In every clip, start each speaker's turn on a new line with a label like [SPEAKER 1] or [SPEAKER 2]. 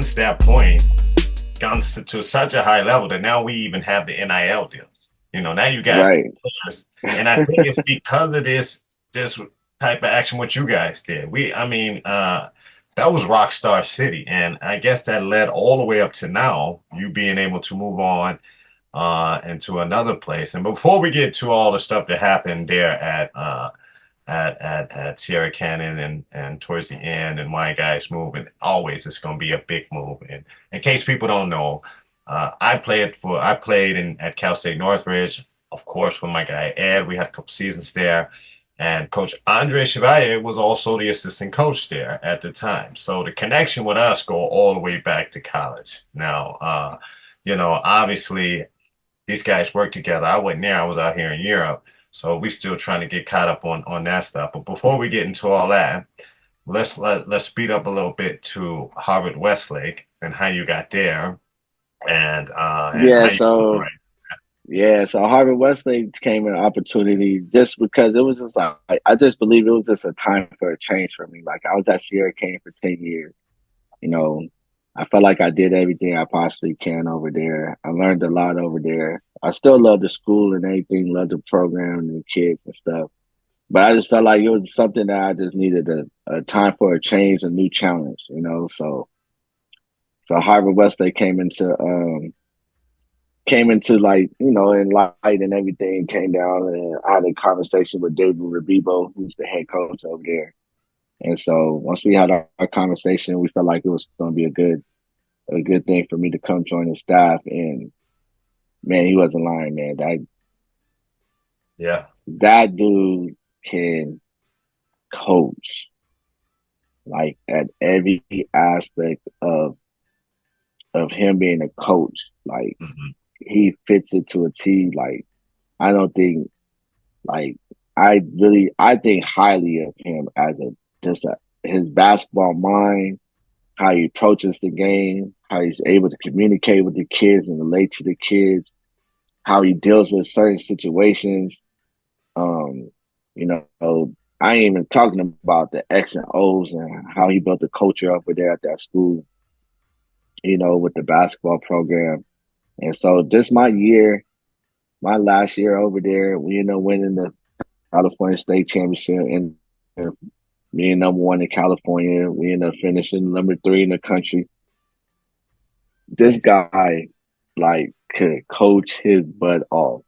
[SPEAKER 1] since that point, gone to such a high level that now we even have the NIL deals. Now you got
[SPEAKER 2] Right.
[SPEAKER 1] players, and I think it's because of this type of action what you guys did. That was Rockstar City, and I guess that led all the way up to now you being able to move on into another place. And before we get to all the stuff that happened there at Sierra Canyon and towards the end and why guys move, and always it's going to be a big move. And in case people don't know, I played at Cal State Northridge, of course, with my guy Ed. We had a couple seasons there, and Coach Andre Chevalier was also the assistant coach there at the time. So the connection with us go all the way back to college. Now, obviously these guys work together. I wasn't there; I was out here in Europe, so we still trying to get caught up on that stuff. But before we get into all that, let's speed up a little bit to Harvard Westlake and how you got there and how
[SPEAKER 2] Yeah.
[SPEAKER 1] you feel
[SPEAKER 2] So
[SPEAKER 1] right.
[SPEAKER 2] yeah. So Harvard Westlake came an opportunity just because it was just like I just believe it was just a time for a change for me. Like I was at Sierra Kane for 10 years. You know, I felt like I did everything I possibly can over there. I learned a lot over there. I still love the school and everything, love the program and the kids and stuff. But I just felt like it was something that I just needed a time for a change, a new challenge. So Harvard Westlake came into like, in light and everything came down, and I had a conversation with David Rabibo, who's the head coach over there. And so once we had our conversation, we felt like it was going to be a good thing for me to come join the staff. And man, he wasn't lying, man.
[SPEAKER 1] Yeah.
[SPEAKER 2] That dude can coach like at every aspect of him being a coach. Like
[SPEAKER 1] Hmm.
[SPEAKER 2] he fits it to a T. Like I don't think like I think highly of him as his basketball mind, how he approaches the game, how he's able to communicate with the kids and relate to the kids, how he deals with certain situations. Um, you know, I ain't even talking about the X and O's and how he built the culture over there at that school, with the basketball program. And so just my last year over there, we ended up winning the California State Championship and being number one in California. We ended up finishing number 3 in the country. This
[SPEAKER 1] Crazy.
[SPEAKER 2] guy like could coach his butt off.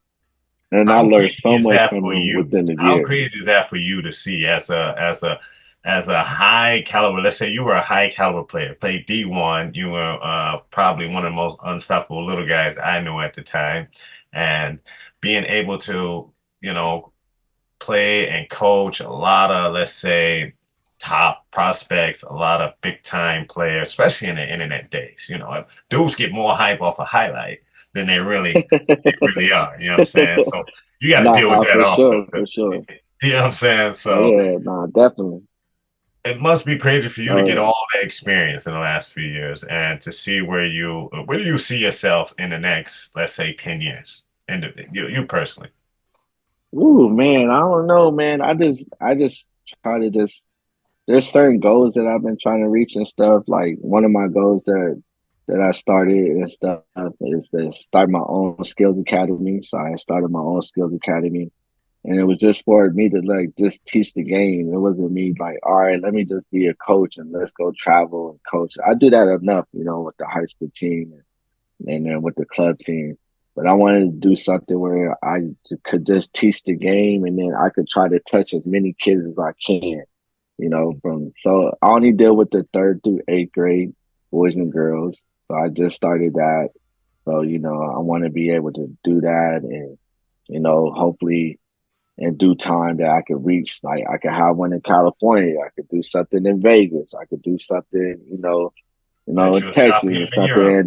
[SPEAKER 2] And I
[SPEAKER 1] How
[SPEAKER 2] learned
[SPEAKER 1] crazy
[SPEAKER 2] so
[SPEAKER 1] is
[SPEAKER 2] much
[SPEAKER 1] that
[SPEAKER 2] from
[SPEAKER 1] for
[SPEAKER 2] him
[SPEAKER 1] you?
[SPEAKER 2] within the
[SPEAKER 1] How
[SPEAKER 2] year.
[SPEAKER 1] crazy is that for you to see as a high caliber? Let's say you were a high caliber player, played D1. You were probably one of the most unstoppable little guys I knew at the time, and being able to you know play and coach a lot of, let's say, top prospects, a lot of big time players, especially in the internet days. Dudes get more hype off a highlight than they really are. You know what I'm saying? So you got to deal with
[SPEAKER 2] Nah,
[SPEAKER 1] that
[SPEAKER 2] for
[SPEAKER 1] also.
[SPEAKER 2] sure, for sure.
[SPEAKER 1] You know what I'm saying? So
[SPEAKER 2] Yeah, nah, definitely.
[SPEAKER 1] it must be crazy for you to
[SPEAKER 2] Oh
[SPEAKER 1] get
[SPEAKER 2] yeah.
[SPEAKER 1] all that experience in the last few years and to see where do you see yourself in the next, let's say, 10 years? You personally.
[SPEAKER 2] Ooh, man, I don't know, man. I just try to just there's certain goals that I've been trying to reach and stuff. Like one of my goals that I started and stuff is to start my own skills academy. So I started my own skills academy. And it was just for me to like just teach the game. It wasn't me like, all right, let me just be a coach and let's go travel and coach. I do that enough, with the high school team and then with the club team. But I wanted to do something where could just teach the game and then I could try to touch as many kids as I can, so I only deal with the 3rd through 8th grade boys and girls. So I just started that. So, I want to be able to do that and, hopefully in due time that I could reach. Like I could have one in California. I could do something in Vegas. I could do something,
[SPEAKER 1] Get
[SPEAKER 2] in
[SPEAKER 1] you a shot
[SPEAKER 2] Texas
[SPEAKER 1] here
[SPEAKER 2] or
[SPEAKER 1] in
[SPEAKER 2] something.
[SPEAKER 1] Europe.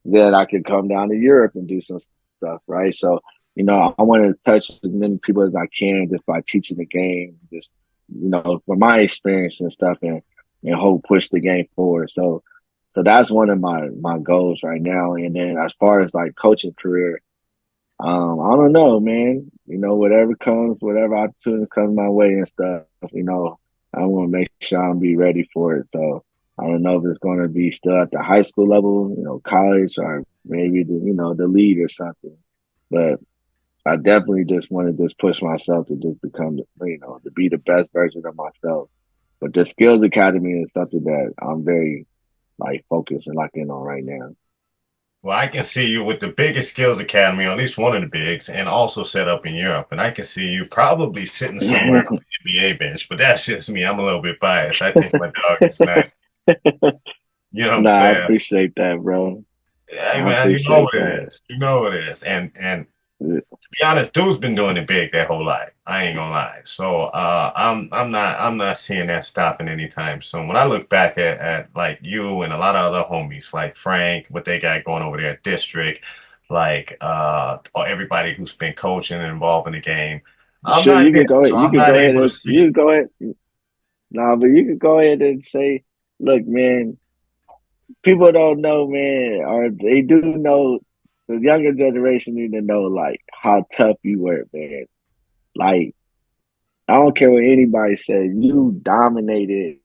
[SPEAKER 2] And then I could come down to Europe and do some stuff, right? So, I want to touch as many people as I can just by teaching the game, just, from my experience and stuff and hope push the game forward. So that's one of my goals right now. And then as far as like coaching career, I don't know, man. Whatever opportunity comes my way and stuff, I want to make sure I'm be ready for it. So, I don't know if it's going to be still at the high school level, college, or maybe the league or something. But I definitely just want to just push myself to just become, to be the best version of myself. But the Skills Academy is something that I'm very like focused and locked in on right now.
[SPEAKER 1] Well, I can see you with the biggest skills academy, or at least one of the bigs, and also set up in Europe. And I can see you probably sitting somewhere on the NBA bench, but that's just me. I'm a little bit biased. I think my dog is not, you know what I'm
[SPEAKER 2] Nah, I
[SPEAKER 1] saying?
[SPEAKER 2] appreciate that, bro.
[SPEAKER 1] Hey
[SPEAKER 2] I
[SPEAKER 1] man, you know
[SPEAKER 2] appreciate
[SPEAKER 1] what it
[SPEAKER 2] that.
[SPEAKER 1] is. You know what it is. And to be honest, dude's been doing it big their whole life. I ain't gonna lie. So I'm not seeing that stopping anytime soon. When I look back at like you and a lot of other homies like Frank, what they got going over there at District, like or everybody who's been coaching and involved in the game, I'm
[SPEAKER 2] Sure,
[SPEAKER 1] not
[SPEAKER 2] you
[SPEAKER 1] there.
[SPEAKER 2] could go ahead.
[SPEAKER 1] So
[SPEAKER 2] You
[SPEAKER 1] I'm
[SPEAKER 2] could
[SPEAKER 1] not
[SPEAKER 2] go ahead
[SPEAKER 1] able to
[SPEAKER 2] and
[SPEAKER 1] see
[SPEAKER 2] you
[SPEAKER 1] it.
[SPEAKER 2] could go ahead. Nah, but you could go ahead and say, look, man, people don't know, man, or they do know. The younger generation need to know like how tough you were, man. Like I don't care what anybody says, you dominated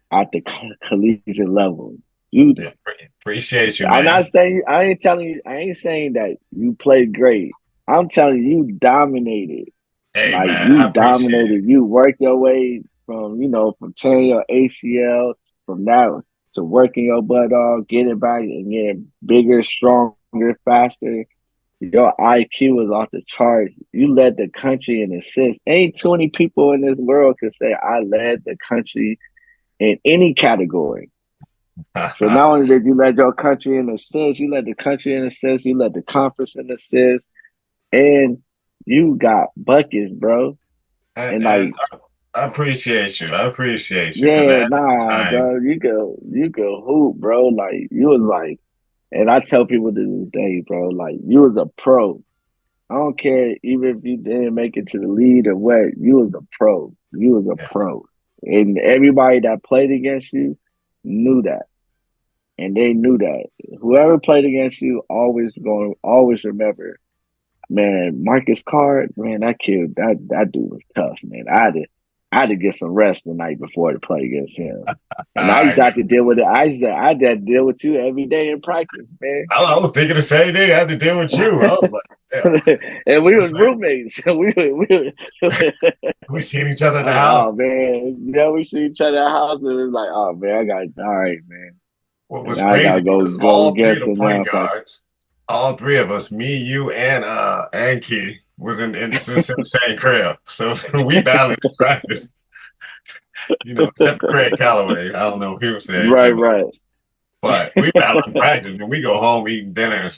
[SPEAKER 2] at the collegiate level. You,
[SPEAKER 1] Yeah, appreciate you,
[SPEAKER 2] I'm not
[SPEAKER 1] man.
[SPEAKER 2] saying I ain't telling you. I ain't saying that you played great. I'm telling you, you dominated.
[SPEAKER 1] Hey
[SPEAKER 2] Like
[SPEAKER 1] man,
[SPEAKER 2] you
[SPEAKER 1] I appreciate it.
[SPEAKER 2] dominated. You worked your way from tearing your ACL, from that to working your butt off, getting back and getting bigger, stronger, faster. Your IQ was off the charts. You led the country in assists. Ain't too many people in this world can say I led the country in any category. So not only did you lead your country in assists, you led the country in assists, you led the conference in assists, and you got buckets, bro.
[SPEAKER 1] and,
[SPEAKER 2] And
[SPEAKER 1] and
[SPEAKER 2] like,
[SPEAKER 1] I appreciate you. I appreciate you because
[SPEAKER 2] yeah,
[SPEAKER 1] at that
[SPEAKER 2] nah,
[SPEAKER 1] time.
[SPEAKER 2] dog, you could hoop, bro. Like you was like, and I tell people to this day, bro, like you was a pro. I don't care even if you didn't make it to the lead or what, you was a pro. You was a
[SPEAKER 1] Yeah.
[SPEAKER 2] pro. And everybody that played against you knew that. And they knew that. Whoever played against you always remember, man, Marcus Card, man, that dude was tough, man. I had to get some rest the night before to play against him. And I used
[SPEAKER 1] I
[SPEAKER 2] to have to deal with it. I had to deal with you every day in practice, man.
[SPEAKER 1] I was thinking the same thing. I had to deal with you. I was like, yeah.
[SPEAKER 2] And we
[SPEAKER 1] It's
[SPEAKER 2] was
[SPEAKER 1] like
[SPEAKER 2] roommates. We
[SPEAKER 1] we seen each other at the
[SPEAKER 2] like,
[SPEAKER 1] house.
[SPEAKER 2] oh man, we see each other at the house, and it's like, oh man, I got all right, man.
[SPEAKER 1] What
[SPEAKER 2] And
[SPEAKER 1] was
[SPEAKER 2] now I gotta
[SPEAKER 1] crazy was
[SPEAKER 2] go
[SPEAKER 1] all three of
[SPEAKER 2] against
[SPEAKER 1] the
[SPEAKER 2] him now.
[SPEAKER 1] point
[SPEAKER 2] It's like,
[SPEAKER 1] guards, all three of us, me, you, and Key, was in the same crib. So we battled in practice, except for Craig Calloway. I don't know if he was there. He
[SPEAKER 2] right,
[SPEAKER 1] couldn't.
[SPEAKER 2] right,
[SPEAKER 1] But we battled in practice, and we go home eating dinner,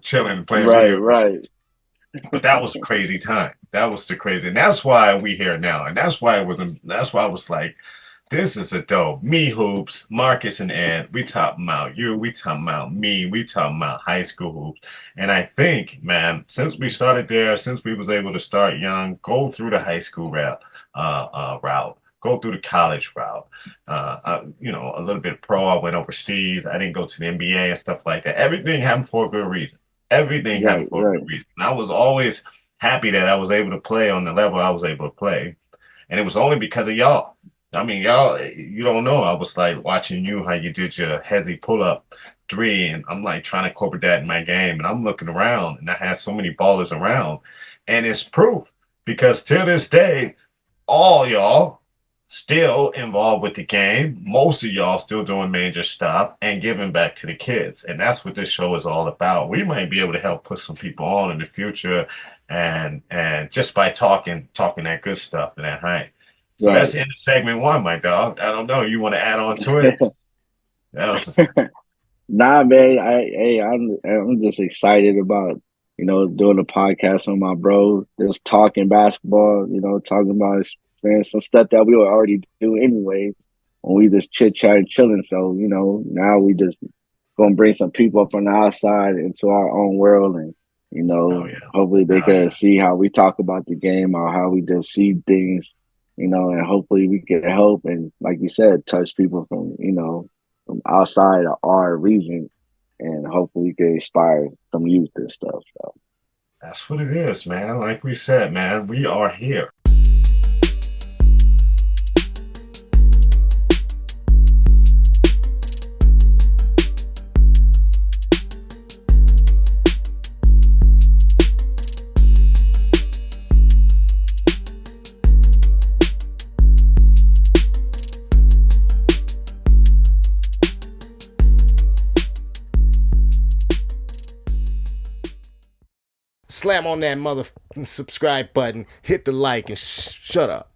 [SPEAKER 1] chilling and playing
[SPEAKER 2] right,
[SPEAKER 1] video
[SPEAKER 2] right,
[SPEAKER 1] games. But that was a crazy time. That was the crazy, and that's why we here now, and that's why it was. That's why I was like, this is a dope. Me hoops, Marcus and Ed. We talking about you. We talking about me. We talking about high school hoops. And I think, man, since we started there, since we was able to start young, go through the high school route, go through the college route. A little bit pro. I went overseas. I didn't go to the NBA and stuff like that. Everything happened for a good reason. Everything
[SPEAKER 2] right,
[SPEAKER 1] happened for a
[SPEAKER 2] right,
[SPEAKER 1] good reason. And I was always happy that I was able to play on the level I was able to play. And it was only because of y'all. I mean, y'all, you don't know. I was like watching you, how you did your hezzy pull up three, and I'm like trying to incorporate that in my game. And I'm looking around, and I had so many ballers around. And it's proof because till this day, all y'all still involved with the game. Most of y'all still doing major stuff and giving back to the kids. And that's what this show is all about. We might be able to help put some people on in the future and just by talking that good stuff and that hype. So that's
[SPEAKER 2] right.
[SPEAKER 1] the end of segment one, my dog. I don't know. You want to add on to it? That was
[SPEAKER 2] Nah, man. I'm just excited about doing a podcast with my bro, just talking basketball. Talking about experience, some stuff that we would already do anyways when we just chit chat and chilling. So now we just gonna bring some people from the outside into our own world, and
[SPEAKER 1] oh yeah.
[SPEAKER 2] hopefully they
[SPEAKER 1] Oh
[SPEAKER 2] can
[SPEAKER 1] yeah.
[SPEAKER 2] see how we talk about the game or how we just see things. And hopefully we can help and, like you said, touch people from outside of our region, and hopefully we can inspire some youth and stuff. So.
[SPEAKER 1] That's what it is, man. Like we said, man, we are here.
[SPEAKER 3] Slam on that mother subscribe button, hit the like, and shut up.